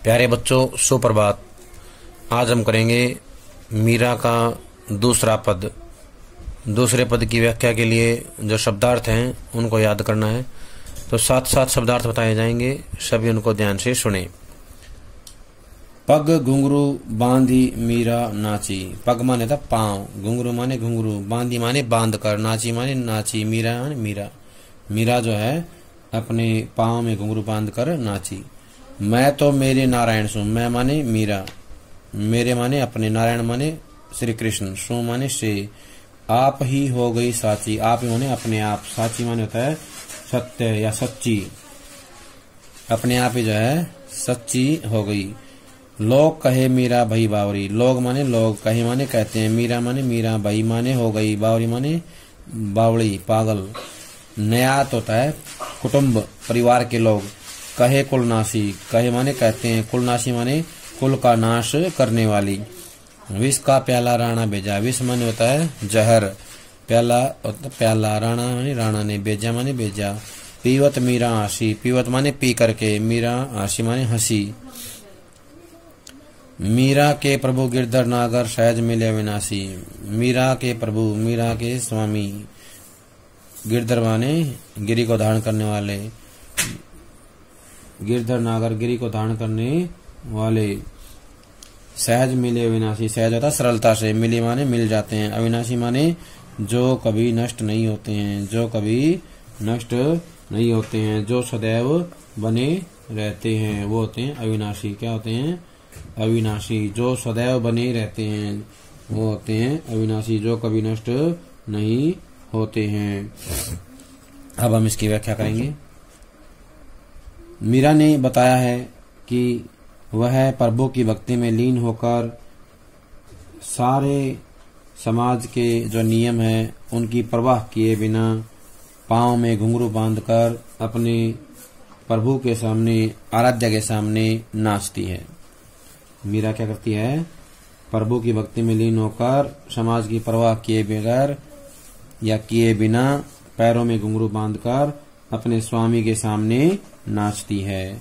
प्यारे बच्चों, सुप्रभात। आज हम करेंगे मीरा का दूसरा पद। दूसरे पद की व्याख्या के लिए जो शब्दार्थ हैं उनको याद करना है। तो साथ साथ शब्दार्थ बताए जाएंगे, सभी उनको ध्यान से सुने। पग घुंघरू बांधी मीरा नाची। पग माने था पांव, घुंघरू माने घुंघरू, बांधी माने बांध कर, नाची माने नाची, मीरा माने मीरा। मीरा जो है अपने पांव में घुंघरू बांध कर नाची। मैं तो मेरे नारायण सु। मैं माने मीरा, मेरे माने अपने, नारायण माने श्री कृष्ण, सु माने से। आप ही हो गई साची। आप ही माने अपने आप, साची माने होता है सत्य या सच्ची। अपने आप ही जो है सच्ची हो गई। लोग कहे मीरा भई बावरी। लोग माने लोग, कहे माने कहते हैं, मीरा माने मीरा, भई माने हो गई, बावरी माने बावड़ी, पागल। न्यात होता है कुटुंब, परिवार के लोग। कहे कुलनाशी। कहे माने कहते हैं, कुलनाशी माने कुल का नाश करने वाली। विष का प्याला राणा भेजा। विष माने होता है जहर, प्याला राणा माने राणा ने, भेजा माने भेजा। पीवत मीरा हंसी। पीवत माने पी करके, मीरा हंसी माने हंसी। मीरा के प्रभु गिरधर नागर सहज मिले अविनाशी। मीरा के प्रभु, मीरा के स्वामी। गिरधर माने गिरी को धारण करने वाले, गिरधर नागर गिरी को धारण करने वाले। सहज मिले अविनाशी। सहज होता सरलता से, मिले माने मिल जाते हैं, अविनाशी माने जो कभी नष्ट नहीं होते हैं, जो कभी नष्ट नहीं होते हैं, जो सदैव बने रहते हैं, वो होते हैं अविनाशी। क्या होते हैं? अविनाशी। जो सदैव बने रहते हैं वो होते हैं अविनाशी, जो कभी नष्ट नहीं होते हैं। अब हम इसकी व्याख्या करेंगे। मीरा ने बताया है कि वह प्रभु की भक्ति में लीन होकर सारे समाज के जो नियम हैं उनकी परवाह किए बिना पांव में घुंघरू बांधकर अपने प्रभु के सामने, आराध्य के सामने नाचती है। मीरा क्या करती है? प्रभु की भक्ति में लीन होकर समाज की परवाह किए बगैर या किए बिना पैरों में घुंघरू बांधकर अपने स्वामी के सामने नाचती है।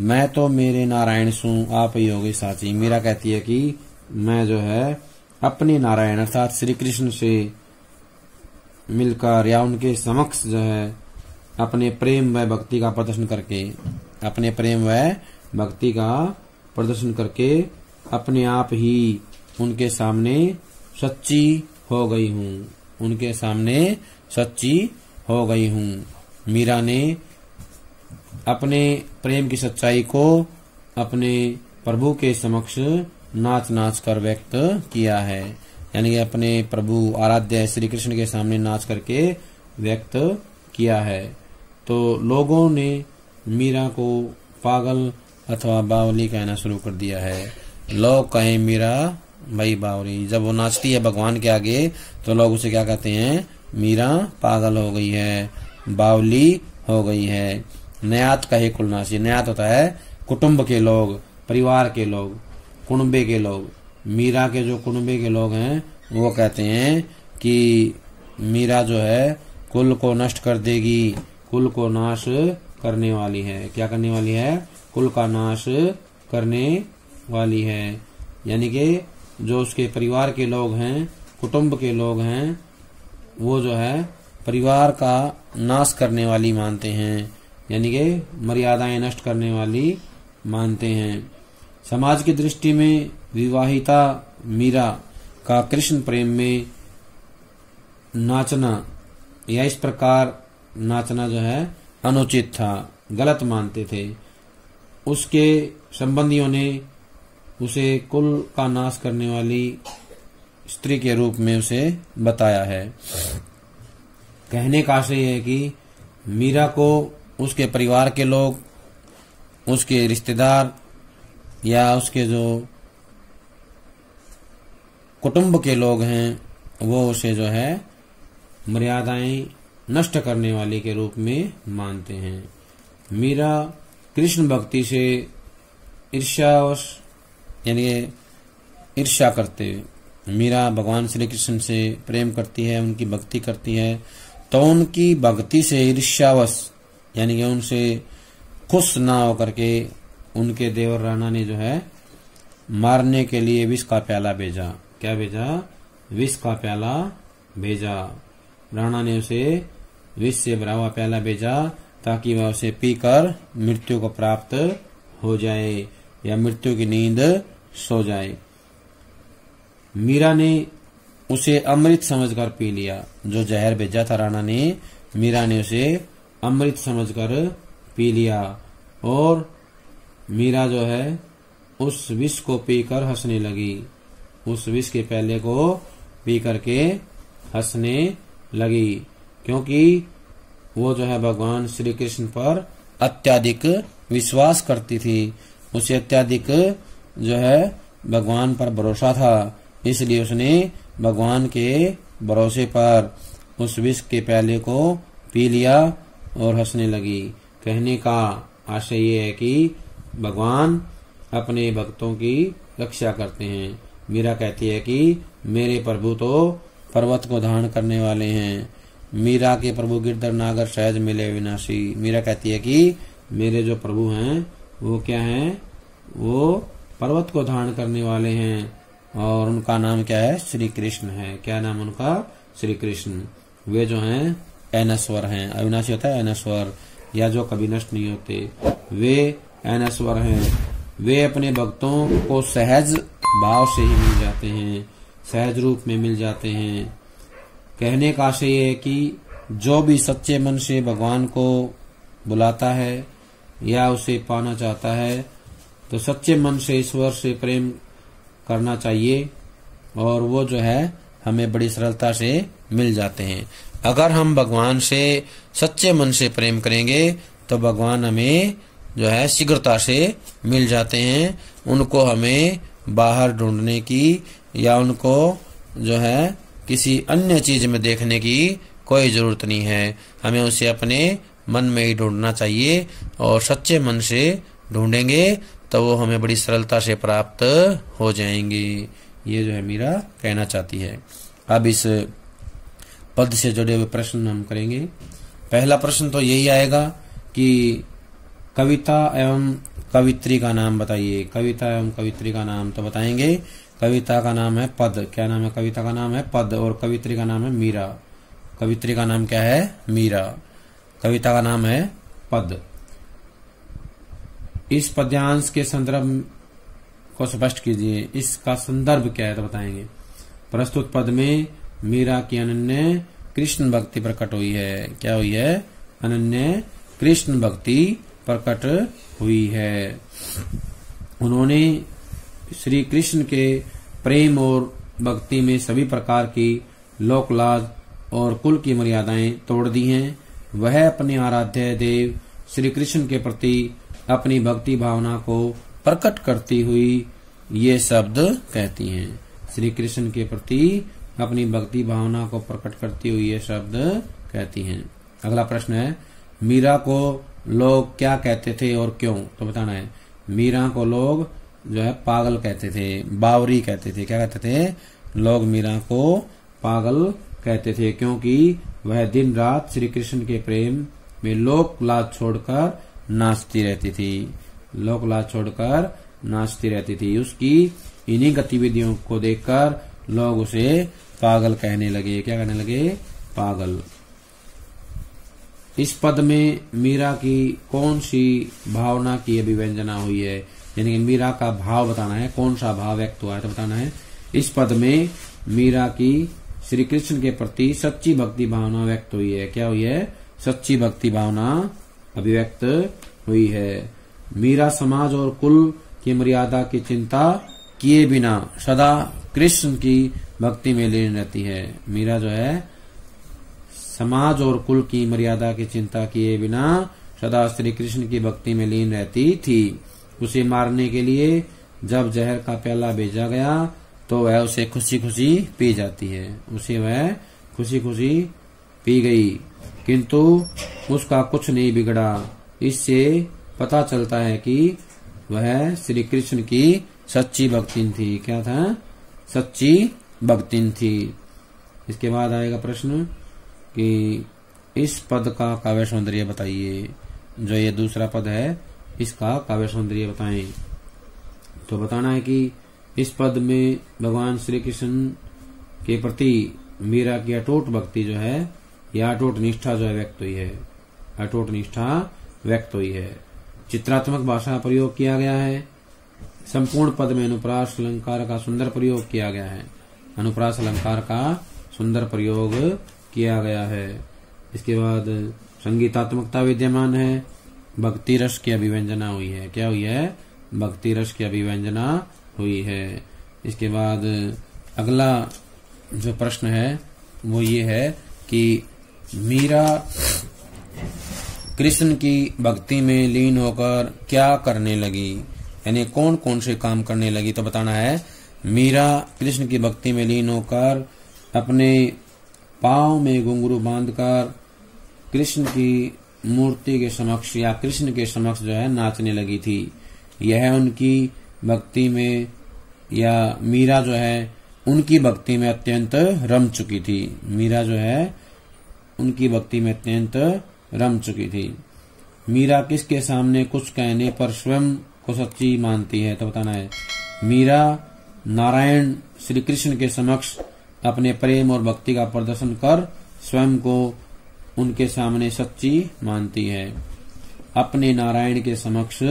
मैं तो मेरे नारायण सु, आप ही हो गई साची। मीरा कहती है कि मैं जो है अपने नारायण अर्थात श्री कृष्ण से मिलकर या उनके समक्ष जो है अपने प्रेम व भक्ति का प्रदर्शन करके, अपने प्रेम व भक्ति का प्रदर्शन करके अपने आप ही उनके सामने सच्ची हो गई हूँ, उनके सामने सच्ची हो गई हूँ। मीरा ने अपने प्रेम की सच्चाई को अपने प्रभु के समक्ष नाच नाच कर व्यक्त किया है, यानी कि अपने प्रभु आराध्य श्री कृष्ण के सामने नाच करके व्यक्त किया है। तो लोगों ने मीरा को पागल अथवा बावली कहना शुरू कर दिया है। लोग कहें मीरा भाई बावली। जब वो नाचती है भगवान के आगे तो लोग उसे क्या कहते हैं? मीरा पागल हो गई है, बावली हो गई है। न्यात कहे कुलनाशी। न्यात होता है कुटुंब के लोग, परिवार के लोग, कुनबे के लोग। मीरा के जो कुनबे के लोग हैं वो कहते हैं कि मीरा जो है कुल को नष्ट कर देगी, कुल को नाश करने वाली है। क्या करने वाली है? कुल का नाश करने वाली है। यानी कि जो उसके परिवार के लोग हैं, कुटुंब के लोग हैं, वो जो है परिवार का नाश करने वाली मानते हैं, यानी कि मर्यादाएं नष्ट करने वाली मानते हैं। समाज की दृष्टि में विवाहिता मीरा का कृष्ण प्रेम में नाचना या इस प्रकार नाचना जो है अनुचित था, गलत मानते थे। उसके संबंधियों ने उसे कुल का नाश करने वाली स्त्री के रूप में उसे बताया है। कहने का आशय है कि मीरा को उसके परिवार के लोग, उसके रिश्तेदार या उसके जो कुटुंब के लोग हैं वो उसे जो है मर्यादाएं नष्ट करने वाले के रूप में मानते हैं। मीरा कृष्ण भक्ति से ईर्ष्यावश, यानी ईर्ष्या करते, मीरा भगवान श्री कृष्ण से प्रेम करती है, उनकी भक्ति करती है, तो उनकी भक्ति से ईर्ष्यावश, यानी कि उनसे खुश ना होकर के उनके देवर राणा ने जो है मारने के लिए विष का प्याला भेजा। क्या भेजा? विष का प्याला भेजा। राणा ने उसे विष से भरा हुआ प्याला भेजा ताकि वह उसे पीकर मृत्यु को प्राप्त हो जाए या मृत्यु की नींद सो जाए। मीरा ने उसे अमृत समझकर पी लिया। जो जहर भेजा था राणा ने, मीरा ने उसे अमृत समझकर पी लिया और मीरा जो है उस विष को पीकर हंसने लगी। उस विष के प्याले को पी करके हंसने लगी, क्योंकि वो जो है भगवान श्री कृष्ण पर अत्यधिक विश्वास करती थी। उसे अत्यधिक जो है भगवान पर भरोसा था, इसलिए उसने भगवान के भरोसे पर उस विष के प्याले को पी लिया और हंसने लगी। कहने का आशय ये है कि भगवान अपने भक्तों की रक्षा करते हैं। मीरा कहती है कि मेरे प्रभु तो पर्वत को धारण करने वाले हैं। मीरा के प्रभु गिरधर नागर सहज मिले विनाशी। मीरा कहती है कि मेरे जो प्रभु हैं वो क्या हैं? वो पर्वत को धारण करने वाले हैं और उनका नाम क्या है? श्री कृष्ण है। क्या नाम उनका? श्री कृष्ण। वे जो हैं अनश्वर हैं। अविनाशी होता है अनश्वर, या जो कभी नष्ट नहीं होते, वे अनश्वर हैं। वे अपने भक्तों को सहज भाव से ही मिल जाते हैं, सहज रूप में मिल जाते हैं। कहने का आशय ये है कि जो भी सच्चे मन से भगवान को बुलाता है या उसे पाना चाहता है तो सच्चे मन से ईश्वर से प्रेम करना चाहिए और वो जो है हमें बड़ी सरलता से मिल जाते हैं। अगर हम भगवान से सच्चे मन से प्रेम करेंगे तो भगवान हमें जो है शीघ्रता से मिल जाते हैं। उनको हमें बाहर ढूंढने की या उनको जो है किसी अन्य चीज में देखने की कोई जरूरत नहीं है। हमें उसे अपने मन में ही ढूंढना चाहिए और सच्चे मन से ढूंढेंगे तो वो हमें बड़ी सरलता से प्राप्त हो जाएंगे। ये जो है मीरा कहना चाहती है। अब इस पद से जुड़े हुए प्रश्न हम करेंगे। पहला प्रश्न तो यही आएगा कि कविता एवं कवित्री का नाम बताइए। कविता एवं कवित्री का नाम तो बताएंगे। कविता का नाम है पद। क्या नाम है? कविता का नाम है पद और कवित्री का नाम है मीरा। कवित्री का नाम क्या है? मीरा। कविता का नाम है पद। इस पद्यांश के संदर्भ को स्पष्ट कीजिए। इसका संदर्भ क्या है तो बताएंगे। प्रस्तुत पद में मीरा की अनन्य कृष्ण भक्ति प्रकट हुई है। क्या हुई है? अनन्य कृष्ण भक्ति प्रकट हुई है। उन्होंने श्री कृष्ण के प्रेम और भक्ति में सभी प्रकार की लोक लाज और कुल की मर्यादाएं तोड़ दी हैं। वह अपने आराध्य देव श्री कृष्ण के प्रति अपनी भक्ति भावना को प्रकट करती हुई ये शब्द कहती हैं। श्री कृष्ण के प्रति अपनी भक्ति भावना को प्रकट करती हुई ये शब्द कहती हैं। अगला प्रश्न है, मीरा को लोग क्या कहते थे और क्यों? तो बताना है। मीरा को लोग जो है पागल कहते थे, बावरी कहते थे। क्या कहते थे? लोग मीरा को पागल कहते थे क्योंकि वह दिन रात श्री कृष्ण के प्रेम में लोक लाज छोड़कर नाचती रहती थी। लोक लाज छोड़कर नाचती रहती थी। उसकी इन्हीं गतिविधियों को देखकर लोग उसे पागल कहने लगे। क्या कहने लगे? पागल। इस पद में मीरा की कौन सी भावना की अभिव्यंजना हुई है? यानी कि मीरा का भाव बताना है, कौन सा भाव व्यक्त हुआ है तो बताना है। इस पद में मीरा की श्री कृष्ण के प्रति सच्ची भक्ति भावना व्यक्त हुई है। क्या हुई है? सच्ची भक्ति भावना अभिव्यक्त हुई है। मीरा समाज और कुल की मर्यादा की चिंता किए बिना सदा कृष्ण की भक्ति में लीन रहती है। मीरा जो है समाज और कुल की मर्यादा की चिंता किए बिना सदा श्री कृष्ण की भक्ति में लीन रहती थी। उसे मारने के लिए जब जहर का प्याला भेजा गया तो वह उसे खुशी खुशी पी जाती है। उसे वह खुशी खुशी पी गई, किंतु उसका कुछ नहीं बिगड़ा। इससे पता चलता है कि वह श्री कृष्ण की सच्ची भक्तिन थी। क्या था? सच्ची भक्तिन थी। इसके बाद आएगा प्रश्न कि इस पद का काव्य सौंदर्य बताइए। जो ये दूसरा पद है इसका काव्य सौंदर्य बताएं। तो बताना है कि इस पद में भगवान श्री कृष्ण के प्रति मीरा की अटूट भक्ति जो है या अटूट निष्ठा जो है व्यक्त हुई है, अटूट निष्ठा व्यक्त हुई है। चित्रात्मक भाषा प्रयोग किया गया है। संपूर्ण पद में अनुप्रास अलंकार का सुंदर प्रयोग किया गया है, अनुप्रास अलंकार का सुंदर प्रयोग किया गया है। इसके बाद संगीतात्मकता विद्यमान है, भक्ति रस की अभिव्यंजना हुई है। क्या हुई है? भक्ति रस की अभिव्यंजना हुई है। इसके बाद अगला जो प्रश्न है वो ये है कि मीरा कृष्ण की भक्ति में लीन होकर क्या करने लगी, यानी कौन कौन से काम करने लगी। तो बताना है मीरा कृष्ण की भक्ति में लीन होकर अपने पांव में घुंघरू बांधकर कृष्ण की मूर्ति के समक्ष या कृष्ण के समक्ष जो है नाचने लगी थी। यह उनकी भक्ति में या मीरा जो है उनकी भक्ति में अत्यंत रम चुकी थी। मीरा जो है उनकी भक्ति में अत्यंत रम चुकी थी। मीरा किसके सामने कुछ कहने पर स्वयं को सच्ची मानती है। तो बताना है मीरा नारायण श्री कृष्ण के समक्ष अपने प्रेम और भक्ति का प्रदर्शन कर स्वयं को उनके सामने सच्ची मानती है। अपने नारायण के समक्ष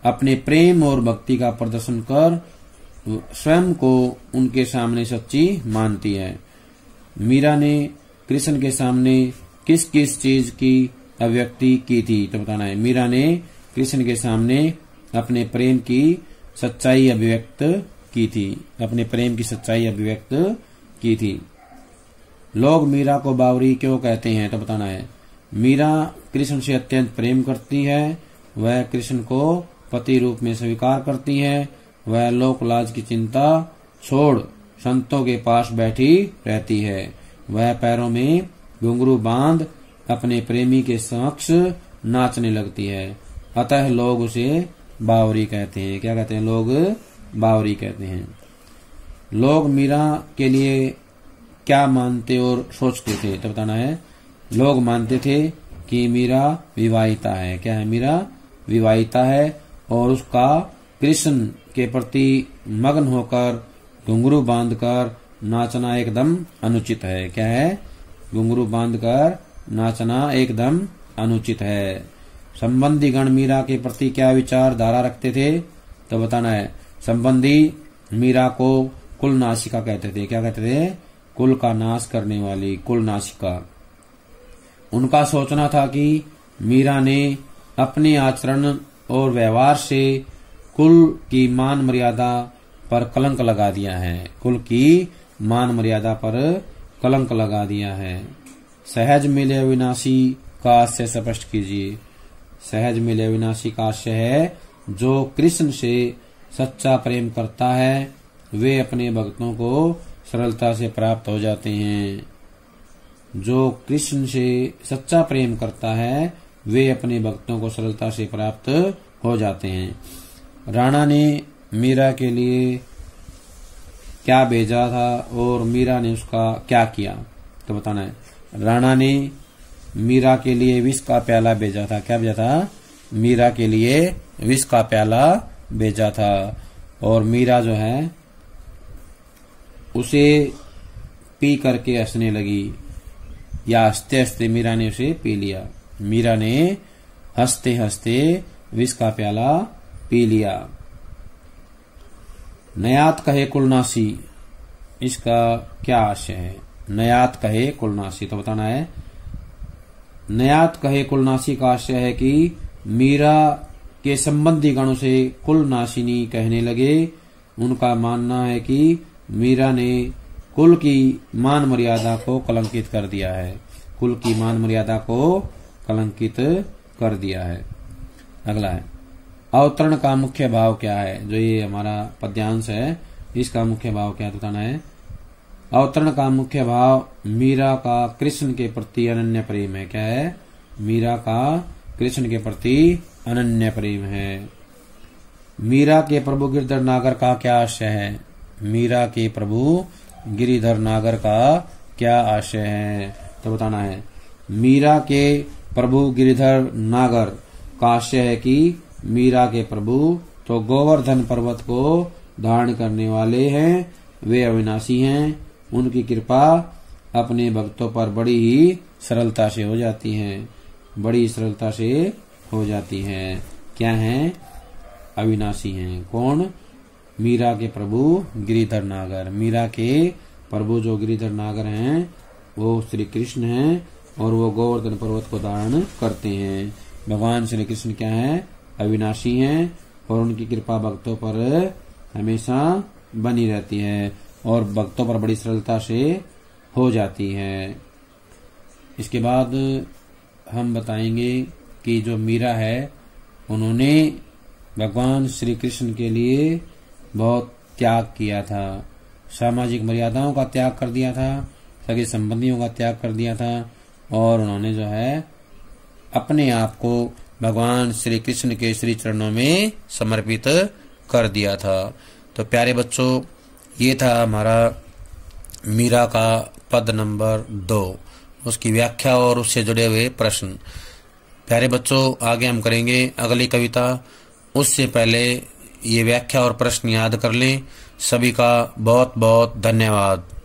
अपने प्रेम और भक्ति का प्रदर्शन कर स्वयं को उनके सामने सच्ची मानती है। मीरा ने कृष्ण के सामने किस किस चीज की अभिव्यक्ति की थी। तो बताना है मीरा ने कृष्ण के सामने अपने प्रेम की सच्चाई अभिव्यक्त की थी, अपने प्रेम की सच्चाई अभिव्यक्त की थी। लोग मीरा को बावरी क्यों कहते हैं। तो बताना है मीरा कृष्ण से अत्यंत प्रेम करती है, वह कृष्ण को पति रूप में स्वीकार करती है, वह लोक लाज की चिंता छोड़ संतों के पास बैठी रहती है, वह पैरों में घुंघरू बांध अपने प्रेमी के समक्ष नाचने लगती है, अतः लोग उसे बावरी कहते हैं। क्या कहते हैं? लोग बावरी कहते हैं। लोग मीरा के लिए क्या मानते और सोचते थे। तो बताना है लोग मानते थे कि मीरा विवाहिता है। क्या है? मीरा विवाहिता है और उसका कृष्ण के प्रति मग्न होकर घुंघरू बांधकर नाचना एकदम अनुचित है। क्या है? घुंघरू बांधकर नाचना एकदम अनुचित है। संबंधी गण मीरा के प्रति क्या विचारधारा रखते थे। तो बताना है संबंधी मीरा को कुल नासिका कहते थे। क्या कहते थे? कुल का नाश करने वाली, कुल नासिका। उनका सोचना था कि मीरा ने अपने आचरण और व्यवहार से कुल की मान मर्यादा पर कलंक लगा दिया है, कुल की मान मर्यादा पर कलंक लगा दिया है। सहज मिले अविनाशी का आशय स्पष्ट कीजिए। सहज मिले अविनाशी का आशय है जो कृष्ण से सच्चा प्रेम करता है वे अपने भक्तों को सरलता से प्राप्त हो जाते हैं। जो कृष्ण से सच्चा प्रेम करता है वे अपने भक्तों को सरलता से प्राप्त हो जाते हैं। राणा ने मीरा के लिए क्या भेजा था और मीरा ने उसका क्या किया। तो बताना है राणा ने मीरा के लिए विष का प्याला भेजा था। क्या भेजा था? मीरा के लिए विष का प्याला भेजा था और मीरा जो है उसे पी करके हंसने लगी या हंसते हंसते मीरा ने उसे पी लिया। मीरा ने हंसते हंसते विष का प्याला पी लिया। नयात कहे कुलनासी, इसका क्या आशय है? नयात कहे कुलनासी। तो बताना है नयात कहे कुलनासी का आशय है कि मीरा के संबंधी गणों से कुलनाशिनी कहने लगे। उनका मानना है कि मीरा ने कुल की मान मर्यादा को कलंकित कर दिया है, कुल की मान मर्यादा को कलंकित कर दिया है। अगला है अवतरण का मुख्य भाव क्या है। जो ये हमारा पद्यांश है इसका मुख्य भाव क्या बताना है। अवतरण का मुख्य भाव मीरा का कृष्ण के प्रति अनन्य प्रेम है। क्या है? मीरा का कृष्ण के प्रति अनन्य प्रेम है। मीरा के प्रभु गिरधर नागर का क्या आशय है। मीरा के प्रभु गिरिधर नागर का क्या आशय है। तो बताना है मीरा के प्रभु गिरिधर नागर का आशय है कि मीरा के प्रभु तो गोवर्धन पर्वत को धारण करने वाले हैं, वे अविनाशी हैं। उनकी कृपा अपने भक्तों पर बड़ी ही सरलता से हो जाती है, बड़ी सरलता से हो जाती है। क्या है? अविनाशी हैं। कौन? मीरा के प्रभु गिरिधर नागर। मीरा के प्रभु जो गिरिधर नागर हैं वो श्री कृष्ण हैं और वो गोवर्धन पर्वत को धारण करते हैं। भगवान श्री कृष्ण क्या है? अविनाशी हैं और उनकी कृपा भक्तों पर हमेशा बनी रहती है और भक्तों पर बड़ी सरलता से हो जाती है। इसके बाद हम बताएंगे कि जो मीरा है उन्होंने भगवान श्री कृष्ण के लिए बहुत त्याग किया था, सामाजिक मर्यादाओं का त्याग कर दिया था, सगे संबंधियों का त्याग कर दिया था और उन्होंने जो है अपने आप को भगवान श्री कृष्ण के श्री चरणों में समर्पित कर दिया था। तो प्यारे बच्चों, ये था हमारा मीरा का पद नंबर 2, उसकी व्याख्या और उससे जुड़े हुए प्रश्न। प्यारे बच्चों, आगे हम करेंगे अगली कविता। उससे पहले ये व्याख्या और प्रश्न याद कर लें। सभी का बहुत बहुत धन्यवाद।